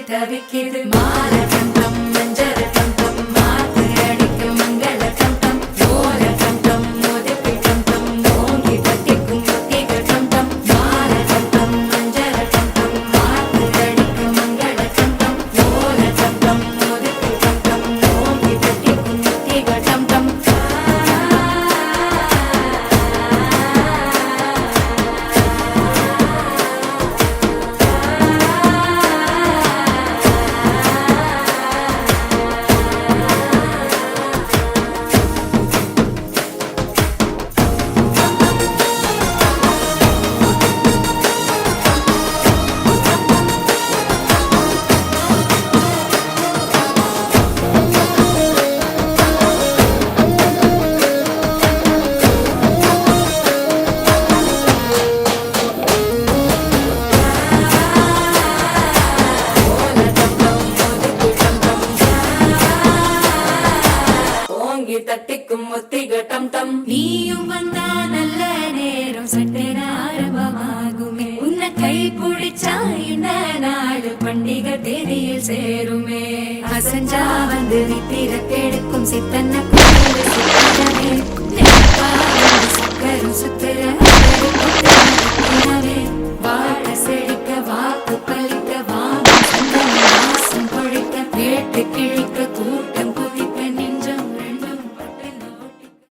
தவிக்குது மால கண்டம் மஞ்சள் கண்டம் மாத்து அடிக்க மங்கள கண்டம் ஓல கண்டம் மோதிப்பி கண்டம் ஓங்கி தட்டிக்கும் முத்திக கண்டம் மால கண்டம் மஞ்சள் கண்டம் மாத்து அடிக்க மங்கள கண்டம் ஓல கண்டம் மோதிப்பி கண்டம் ஓங்கி தட்டிக்கும் முத்திக கண்டம் தட்டிக்கும் முத்திக டம் டம் நீயும் வந்தா நல்ல நேரம் சட்டென ஆரம்பமாகுமே உன்னை கை பிடிச்சா இந்த நாடு பண்டிகை தேதியில் சேருமே அசஞ்சா வந்து நித்திர கெடுக்கும் சித்தன்ன சக்கரும் சுத்திர வாழ செழிக்க வாக்கு பலிக்க வாசம் பொழிக்க கேட்டு கிழிக்க கூட்டம்